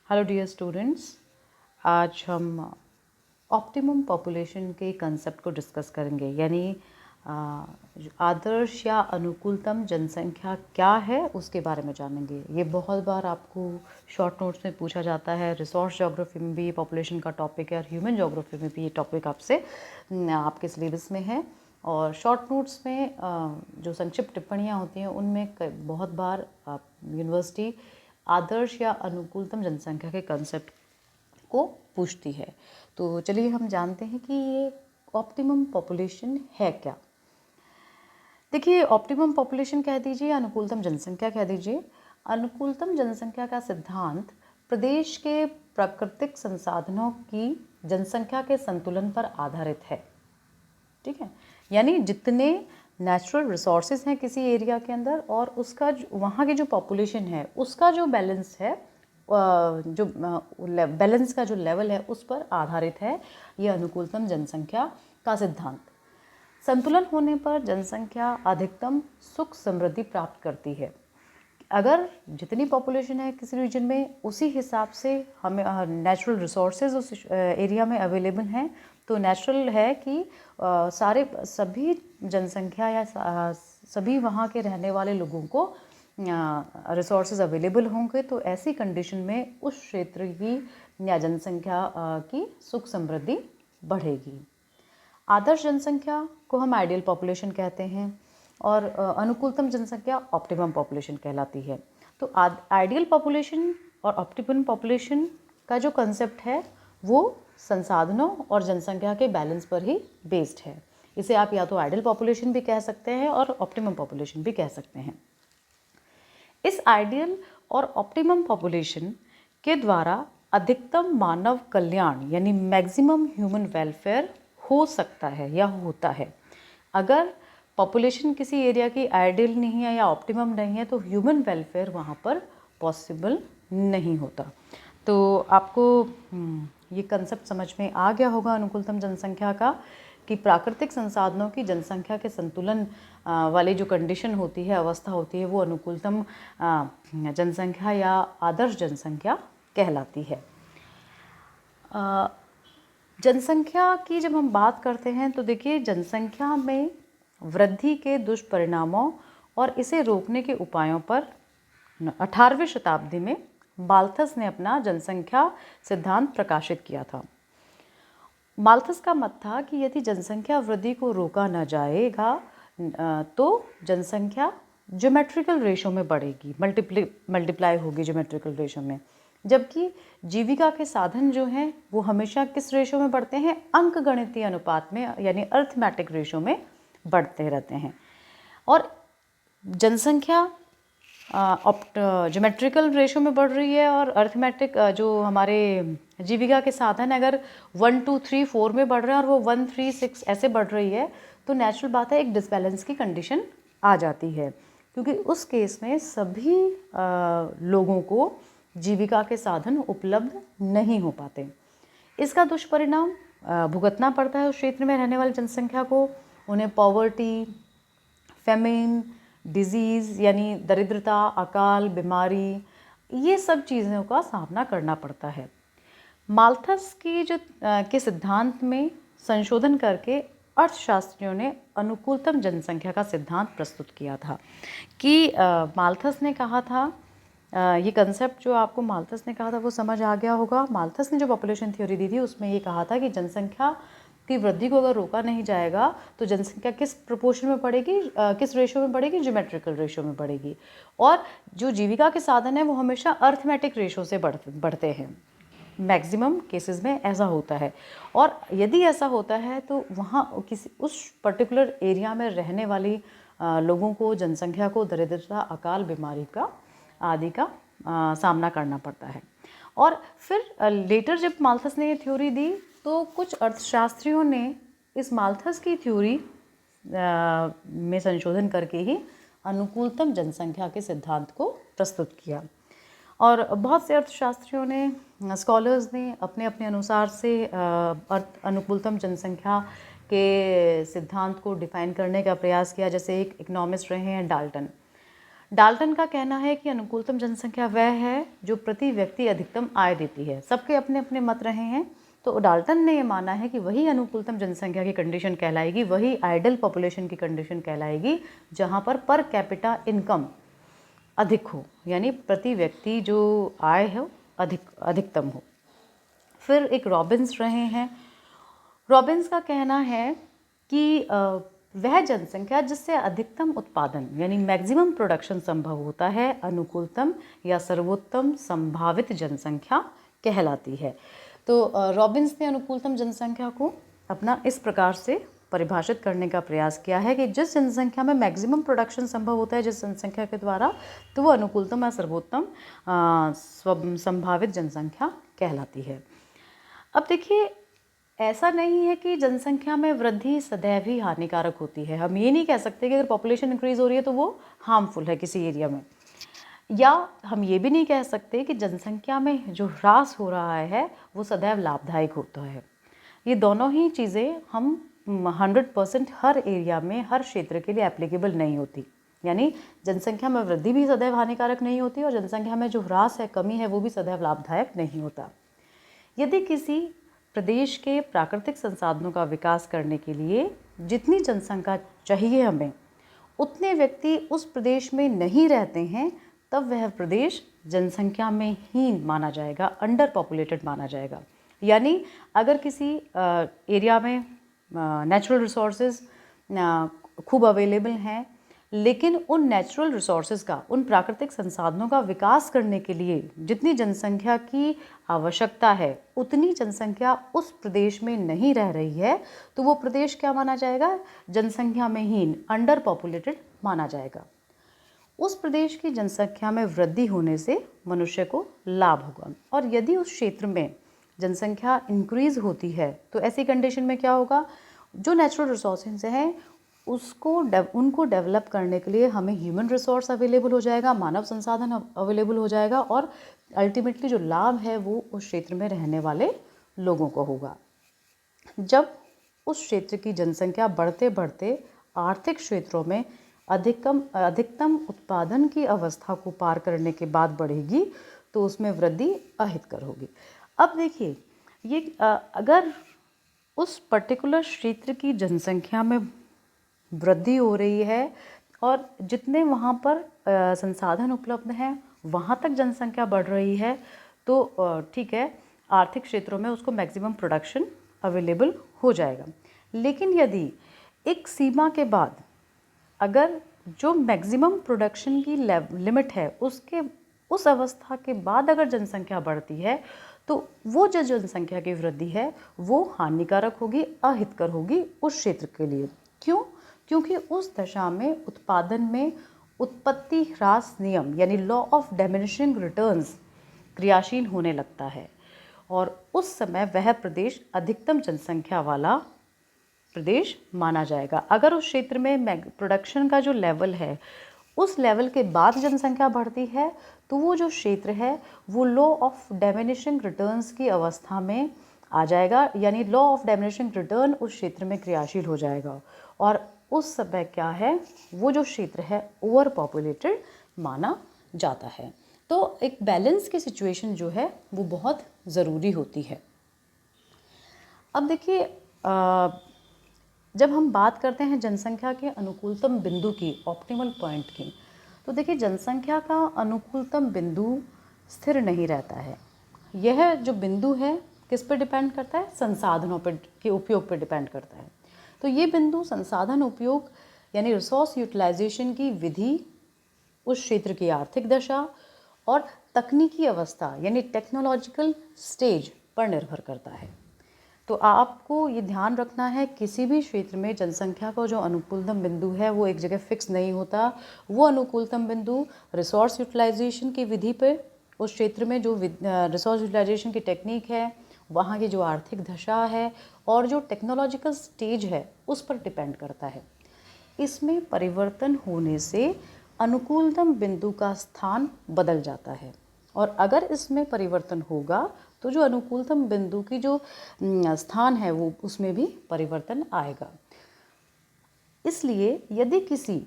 Hello dear students, आज हम optimum population के कंसेप्ट को डिस्कस करेंगे। यानी आदर्श या अनुकूलतम जनसंख्या क्या है उसके बारे में जानेंगे। ये बहुत बार आपको शॉर्ट नोट्स में पूछा जाता है। रिसोर्स ज्योग्राफी में भी पॉपुलेशन का टॉपिक है और ह्यूमन ज्योग्राफी में भी ये टॉपिक आपसे आपके सिलेबस में है। और शॉर्ट नोट्स में जो संक्षिप्त टिप्पणियाँ होती हैं उनमें बहुत बार यूनिवर्सिटी आदर्श या अनुकूलतम जनसंख्या के कंसेप्ट को पूछती है। तो चलिए हम जानते हैं कि ये ऑप्टिमम पॉपुलेशन है क्या। देखिए, ऑप्टिमम पॉपुलेशन कह दीजिए, अनुकूलतम जनसंख्या कह दीजिए। अनुकूलतम जनसंख्या का सिद्धांत प्रदेश के प्राकृतिक संसाधनों की जनसंख्या के संतुलन पर आधारित है। ठीक है, यानी जितने नेचुरल रिसोर्सेज हैं किसी एरिया के अंदर और उसका वहाँ की जो पॉपुलेशन है उसका जो बैलेंस है, जो बैलेंस का जो लेवल है उस पर आधारित है ये अनुकूलतम जनसंख्या का सिद्धांत। संतुलन होने पर जनसंख्या अधिकतम सुख समृद्धि प्राप्त करती है। अगर जितनी पॉपुलेशन है किसी रीजन में उसी हिसाब से हमें नेचुरल रिसोर्सेज उस एरिया में अवेलेबल हैं, तो नेचुरल है कि सभी जनसंख्या या सभी वहाँ के रहने वाले लोगों को रिसोर्सेज अवेलेबल होंगे। तो ऐसी कंडीशन में उस क्षेत्र की या जनसंख्या की सुख समृद्धि बढ़ेगी। आदर्श जनसंख्या को हम आइडियल पॉपुलेशन कहते हैं और अनुकूलतम जनसंख्या ऑप्टिमम पॉपुलेशन कहलाती है। तो आइडियल पॉपुलेशन और ऑप्टिमम पॉपुलेशन का जो कंसेप्ट है वो संसाधनों और जनसंख्या के बैलेंस पर ही बेस्ड है। इसे आप या तो आइडियल पॉपुलेशन भी कह सकते हैं और ऑप्टिमम पॉपुलेशन भी कह सकते हैं। इस आइडियल और ऑप्टिमम पॉपुलेशन के द्वारा अधिकतम मानव कल्याण यानी मैक्सिमम ह्यूमन वेलफेयर हो सकता है या होता है। अगर पॉपुलेशन किसी एरिया की आइडियल नहीं है या ऑप्टिमम नहीं है तो ह्यूमन वेलफेयर वहाँ पर पॉसिबल नहीं होता। तो आपको ये कंसेप्ट समझ में आ गया होगा अनुकूलतम जनसंख्या का, कि प्राकृतिक संसाधनों की जनसंख्या के संतुलन वाली जो कंडीशन होती है, अवस्था होती है, वो अनुकूलतम जनसंख्या या आदर्श जनसंख्या कहलाती है। जनसंख्या की जब हम बात करते हैं तो देखिए, जनसंख्या में वृद्धि के दुष्परिणामों और इसे रोकने के उपायों पर 18वीं शताब्दी में माल्थस ने अपना जनसंख्या सिद्धांत प्रकाशित किया था। माल्थस का मत था कि यदि जनसंख्या वृद्धि को रोका न जाएगा तो जनसंख्या ज्योमेट्रिकल रेशो में बढ़ेगी, मल्टीप्लाई होगी ज्योमेट्रिकल रेशो में। जबकि जीविका के साधन जो हैं वो हमेशा किस रेशो में बढ़ते हैं? अंकगणितीय अनुपात में, यानी अर्थमेटिक रेशो में बढ़ते रहते हैं। और जनसंख्या ज्योमेट्रिकल रेशो में बढ़ रही है और अर्थमेटिक जो हमारे जीविका के साधन अगर 1 2 3 4 में बढ़ रहे हैं और वो 1 3 6 ऐसे बढ़ रही है, तो नेचुरल बात है एक डिसबैलेंस की कंडीशन आ जाती है, क्योंकि उस केस में सभी लोगों को जीविका के साधन उपलब्ध नहीं हो पाते। इसका दुष्परिणाम भुगतना पड़ता है उस क्षेत्र में रहने वाली जनसंख्या को। उन्हें पॉवर्टी, फेमिन, डिजीज़ यानी दरिद्रता, अकाल, बीमारी, ये सब चीज़ों का सामना करना पड़ता है। माल्थस की के सिद्धांत में संशोधन करके अर्थशास्त्रियों ने अनुकूलतम जनसंख्या का सिद्धांत प्रस्तुत किया था। कि माल्थस ने कहा था, ये कंसेप्ट जो आपको माल्थस ने कहा था वो समझ आ गया होगा। माल्थस ने जो पॉपुलेशन थ्योरी दी थी उसमें ये कहा था कि जनसंख्या की वृद्धि को अगर रोका नहीं जाएगा तो जनसंख्या किस प्रोपोर्शन में बढ़ेगी, किस रेशो में बढ़ेगी? ज्योमेट्रिकल रेशो में बढ़ेगी। और जो जीविका के साधन है वो हमेशा अर्थमेटिक रेशो से बढ़ते हैं। मैक्सिमम केसेस में ऐसा होता है। और यदि ऐसा होता है तो वहाँ किसी उस पर्टिकुलर एरिया में रहने वाली लोगों को, जनसंख्या को दरिद्रता, अकाल, बीमारी का आदि का सामना करना पड़ता है। और फिर लेटर जब माल्थस ने ये थ्योरी दी तो कुछ अर्थशास्त्रियों ने इस माल्थस की थ्योरी में संशोधन करके ही अनुकूलतम जनसंख्या के सिद्धांत को प्रस्तुत किया। और बहुत से अर्थशास्त्रियों ने, स्कॉलर्स ने अपने अपने अनुसार से अनुकूलतम जनसंख्या के सिद्धांत को डिफाइन करने का प्रयास किया। जैसे एक इकोनॉमिस्ट रहे हैं डाल्टन। डाल्टन का कहना है कि अनुकूलतम जनसंख्या वह है जो प्रति व्यक्ति अधिकतम आय देती है। सबके अपने अपने मत रहे हैं, तो डाल्टन ने ये माना है कि वही अनुकूलतम जनसंख्या की कंडीशन कहलाएगी, वही आइडल पॉपुलेशन की कंडीशन कहलाएगी, जहाँ पर कैपिटा इनकम अधिक हो, यानी प्रति व्यक्ति जो आय है अधिकतम हो। फिर एक रॉबिन्स रहे हैं। रॉबिन्स का कहना है कि वह जनसंख्या जिससे अधिकतम उत्पादन यानी मैक्सिमम प्रोडक्शन संभव होता है अनुकूलतम या सर्वोत्तम संभावित जनसंख्या कहलाती है। तो रॉबिन्स ने अनुकूलतम जनसंख्या को अपना इस प्रकार से परिभाषित करने का प्रयास किया है कि जिस जनसंख्या में मैक्सिमम प्रोडक्शन संभव होता है जिस जनसंख्या के द्वारा, तो वो अनुकूलतम या सर्वोत्तम संभावित जनसंख्या कहलाती है। अब देखिए, ऐसा नहीं है कि जनसंख्या में वृद्धि सदैव ही हानिकारक होती है। हम ये नहीं कह सकते कि अगर पॉपुलेशन इंक्रीज हो रही है तो वो हार्मफुल है किसी एरिया में, या हम ये भी नहीं कह सकते कि जनसंख्या में जो ह्रास हो रहा है वो सदैव लाभदायक होता है। ये दोनों ही चीज़ें हम 100% हर एरिया में हर क्षेत्र के लिए एप्लीकेबल नहीं होती। यानी जनसंख्या में वृद्धि भी सदैव हानिकारक नहीं होती और जनसंख्या में जो ह्रास है, कमी है, वो भी सदैव लाभदायक नहीं होता। यदि किसी प्रदेश के प्राकृतिक संसाधनों का विकास करने के लिए जितनी जनसंख्या चाहिए हमें, उतने व्यक्ति उस प्रदेश में नहीं रहते हैं, तब वह प्रदेश जनसंख्या में हीन माना जाएगा, अंडर पॉपुलेटेड माना जाएगा। यानी अगर किसी एरिया में नेचुरल रिसोर्सेज खूब अवेलेबल हैं, लेकिन उन नेचुरल रिसोर्सेज का, उन प्राकृतिक संसाधनों का विकास करने के लिए जितनी जनसंख्या की आवश्यकता है उतनी जनसंख्या उस प्रदेश में नहीं रह रही है, तो वो प्रदेश क्या माना जाएगा? जनसंख्या में हीन, अंडर पॉपुलेटेड माना जाएगा। उस प्रदेश की जनसंख्या में वृद्धि होने से मनुष्य को लाभ होगा, और यदि उस क्षेत्र में जनसंख्या इंक्रीज होती है तो ऐसी कंडीशन में क्या होगा? जो नेचुरल रिसोर्सेज हैं उनको डेवलप करने के लिए हमें ह्यूमन रिसोर्स अवेलेबल हो जाएगा, मानव संसाधन अवेलेबल हो जाएगा, और अल्टीमेटली जो लाभ है वो उस क्षेत्र में रहने वाले लोगों को होगा। जब उस क्षेत्र की जनसंख्या बढ़ते बढ़ते आर्थिक क्षेत्रों में अधिकतम उत्पादन की अवस्था को पार करने के बाद बढ़ेगी, तो उसमें वृद्धि अहितकर होगी। अब देखिए, ये अगर उस पर्टिकुलर क्षेत्र की जनसंख्या में वृद्धि हो रही है और जितने वहाँ पर संसाधन उपलब्ध हैं वहाँ तक जनसंख्या बढ़ रही है, तो ठीक है, आर्थिक क्षेत्रों में उसको मैक्सिमम प्रोडक्शन अवेलेबल हो जाएगा। लेकिन यदि एक सीमा के बाद अगर जो मैक्सिमम प्रोडक्शन की लिमिट है उस अवस्था के बाद अगर जनसंख्या बढ़ती है, तो वो जो जनसंख्या की वृद्धि है वो हानिकारक होगी, अहितकर होगी उस क्षेत्र के लिए। क्यों? क्योंकि उस दशा में उत्पादन में उत्पत्ति ह्रास नियम यानी लॉ ऑफ डिमिनिशिंग रिटर्न्स क्रियाशील होने लगता है, और उस समय वह प्रदेश अधिकतम जनसंख्या वाला प्रदेश माना जाएगा। अगर उस क्षेत्र में प्रोडक्शन का जो लेवल है उस लेवल के बाद जनसंख्या बढ़ती है, तो वो जो क्षेत्र है वो लॉ ऑफ डिमिनिशिंग रिटर्न्स की अवस्था में आ जाएगा, यानी लॉ ऑफ डिमिनिशिंग रिटर्न उस क्षेत्र में क्रियाशील हो जाएगा, और उस समय क्या है, वो जो क्षेत्र है ओवर पॉपुलेटेड माना जाता है। तो एक बैलेंस की सिचुएशन जो है वो बहुत ज़रूरी होती है। अब देखिए, जब हम बात करते हैं जनसंख्या के अनुकूलतम बिंदु की, ऑप्टिमल पॉइंट की, तो देखिए जनसंख्या का अनुकूलतम बिंदु स्थिर नहीं रहता है। यह जो बिंदु है किस पर डिपेंड करता है? संसाधनों पर के उपयोग पर डिपेंड करता है। तो ये बिंदु संसाधन उपयोग यानी रिसोर्स यूटिलाइजेशन की विधि, उस क्षेत्र की आर्थिक दशा और तकनीकी अवस्था यानी टेक्नोलॉजिकल स्टेज पर निर्भर करता है। तो आपको ये ध्यान रखना है, किसी भी क्षेत्र में जनसंख्या का जो अनुकूलतम बिंदु है वो एक जगह फिक्स नहीं होता। वो अनुकूलतम बिंदु रिसोर्स यूटिलाइजेशन की विधि पर, उस क्षेत्र में जो रिसोर्स यूटिलाइजेशन की टेक्निक है, वहाँ की जो आर्थिक दशा है और जो टेक्नोलॉजिकल स्टेज है उस पर डिपेंड करता है। इसमें परिवर्तन होने से अनुकूलतम बिंदु का स्थान बदल जाता है, और अगर इसमें परिवर्तन होगा तो जो अनुकूलतम बिंदु की जो स्थान है वो उसमें भी परिवर्तन आएगा। इसलिए यदि किसी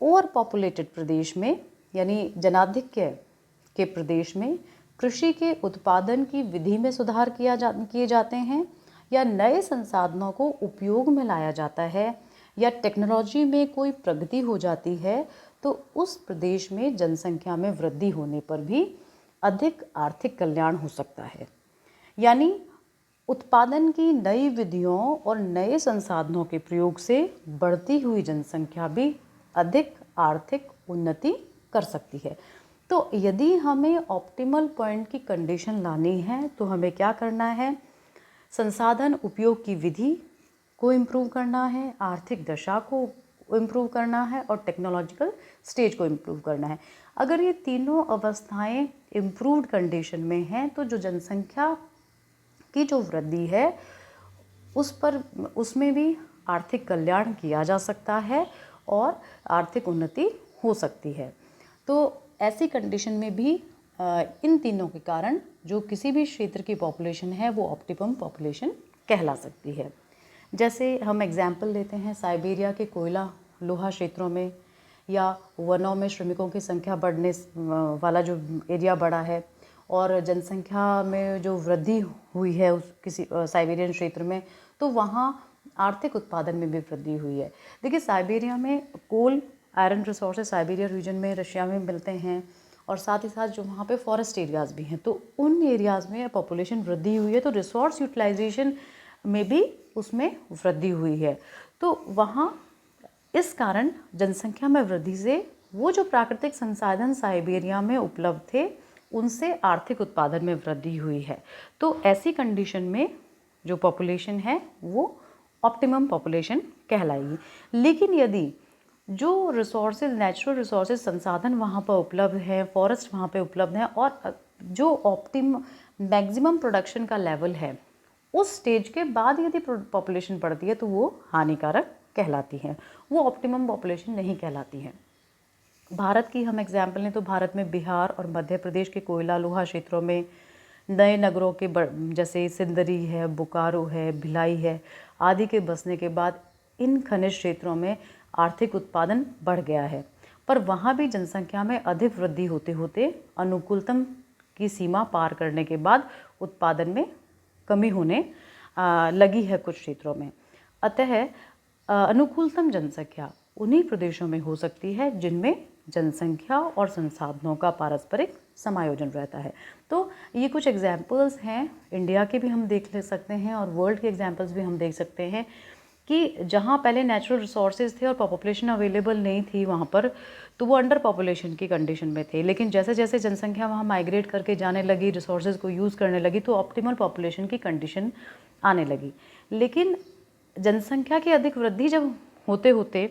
ओवर पॉपुलेटेड प्रदेश में यानी जनाधिक्य के प्रदेश में कृषि के उत्पादन की विधि में सुधार किए जाते हैं, या नए संसाधनों को उपयोग में लाया जाता है, या टेक्नोलॉजी में कोई प्रगति हो जाती है, तो उस प्रदेश में जनसंख्या में वृद्धि होने पर भी अधिक आर्थिक कल्याण हो सकता है। यानी उत्पादन की नई विधियों और नए संसाधनों के प्रयोग से बढ़ती हुई जनसंख्या भी अधिक आर्थिक उन्नति कर सकती है। तो यदि हमें ऑप्टिमल पॉइंट की कंडीशन लानी है तो हमें क्या करना है? संसाधन उपयोग की विधि को इम्प्रूव करना है, आर्थिक दशा को इम्प्रूव करना है और टेक्नोलॉजिकल स्टेज को इम्प्रूव करना है। अगर ये तीनों अवस्थाएं इम्प्रूव्ड कंडीशन में हैं तो जो जनसंख्या की जो वृद्धि है उसमें भी आर्थिक कल्याण किया जा सकता है और आर्थिक उन्नति हो सकती है। तो ऐसी कंडीशन में भी इन तीनों के कारण जो किसी भी क्षेत्र की पॉपुलेशन है वो ऑप्टिमम पॉपुलेशन कहला सकती है। जैसे हम एग्जाम्पल लेते हैं साइबेरिया के कोयला लोहा क्षेत्रों में, या वनों में श्रमिकों की संख्या बढ़ने वाला जो एरिया बढ़ा है और जनसंख्या में जो वृद्धि हुई है उस किसी साइबेरियन क्षेत्र में, तो वहाँ आर्थिक उत्पादन में भी वृद्धि हुई है। देखिए साइबेरिया में कोल आयरन रिसोर्सेज साइबेरिया रीजन में रशिया में मिलते हैं और साथ ही साथ जो वहाँ पे फॉरेस्ट एरियाज़ भी हैं, तो उन एरियाज़ में पॉपुलेशन वृद्धि हुई है, तो रिसोर्स यूटिलाइजेशन में भी उसमें वृद्धि हुई है। तो वहाँ इस कारण जनसंख्या में वृद्धि से वो जो प्राकृतिक संसाधन साइबेरिया में उपलब्ध थे उनसे आर्थिक उत्पादन में वृद्धि हुई है। तो ऐसी कंडीशन में जो पॉपुलेशन है वो ऑप्टिमम पॉपुलेशन कहलाएगी। लेकिन यदि जो रिसोर्सेज नेचुरल रिसोर्सेज संसाधन वहाँ पर उपलब्ध है, फॉरेस्ट वहाँ पे उपलब्ध है और जो मैक्सिमम प्रोडक्शन का लेवल है उस स्टेज के बाद यदि पॉपुलेशन बढ़ती है तो वो हानिकारक कहलाती है, वो ऑप्टिमम पॉपुलेशन नहीं कहलाती है। भारत की हम एग्जाम्पल लें तो भारत में बिहार और मध्य प्रदेश के कोयला लोहा क्षेत्रों में नए नगरों के जैसे सिंदरी है, बोकारो है, भिलाई है आदि के बसने के बाद इन खनिज क्षेत्रों में आर्थिक उत्पादन बढ़ गया है, पर वहाँ भी जनसंख्या में अधिक वृद्धि होते होते अनुकूलतम की सीमा पार करने के बाद उत्पादन में कमी होने लगी है कुछ क्षेत्रों में। अतः अनुकूलतम जनसंख्या उन्हीं प्रदेशों में हो सकती है जिनमें जनसंख्या और संसाधनों का पारस्परिक समायोजन रहता है। तो ये कुछ एग्जाम्पल्स हैं, इंडिया के भी हम देख ले सकते हैं और वर्ल्ड के एग्जाम्पल्स भी हम देख सकते हैं कि जहाँ पहले नेचुरल रिसोर्सेज थे और पॉपुलेशन अवेलेबल नहीं थी वहाँ पर, तो वो अंडर पॉपुलेशन की कंडीशन में थे। लेकिन जैसे जैसे जनसंख्या वहाँ माइग्रेट करके जाने लगी, रिसोर्सेज को यूज़ करने लगी, तो ऑप्टिमल पॉपुलेशन की कंडीशन आने लगी। लेकिन जनसंख्या की अधिक वृद्धि जब होते होते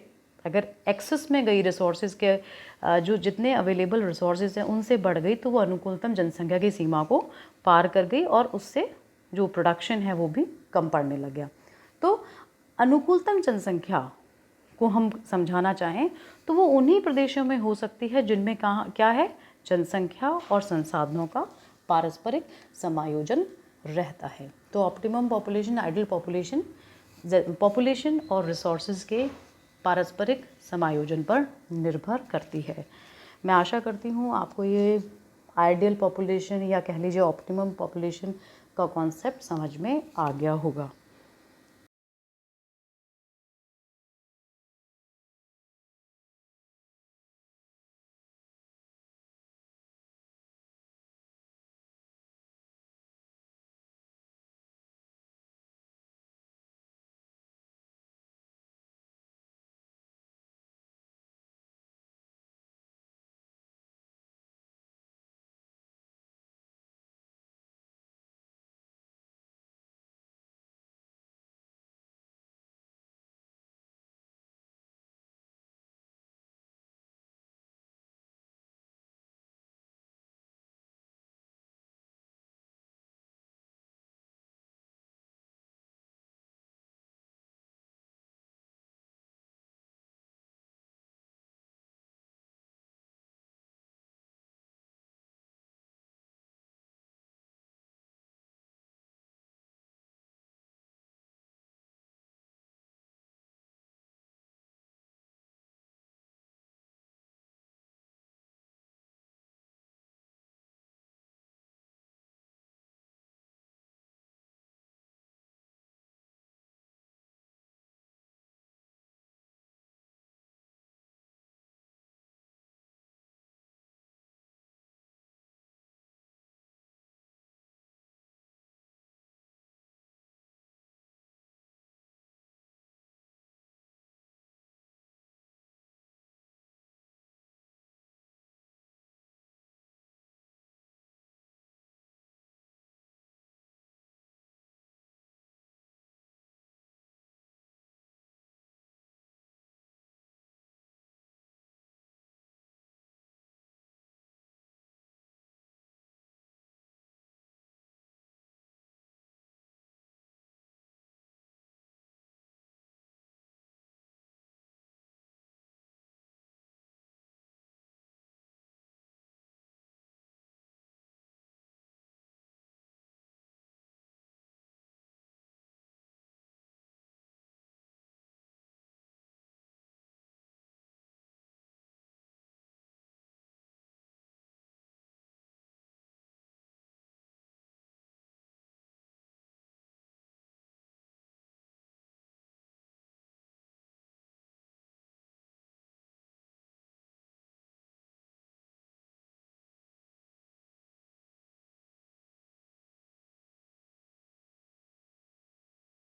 अगर एक्सेस में गई रिसोर्सेज के जो जितने अवेलेबल रिसोर्सेज हैं उनसे बढ़ गई, तो वो अनुकूलतम जनसंख्या की सीमा को पार कर गई और उससे जो प्रोडक्शन है वो भी कम पड़ने लग गया। तो अनुकूलतम जनसंख्या को हम समझाना चाहें तो वो उन्हीं प्रदेशों में हो सकती है जिनमें क्या है, जनसंख्या और संसाधनों का पारस्परिक समायोजन रहता है। तो ऑप्टिमम पॉपुलेशन, आइडियल पॉपुलेशन और रिसोर्सेज के पारस्परिक समायोजन पर निर्भर करती है। मैं आशा करती हूँ आपको ये आइडियल पॉपुलेशन या कह लीजिए ऑप्टिमम पॉपुलेशन का कॉन्सेप्ट समझ में आ गया होगा।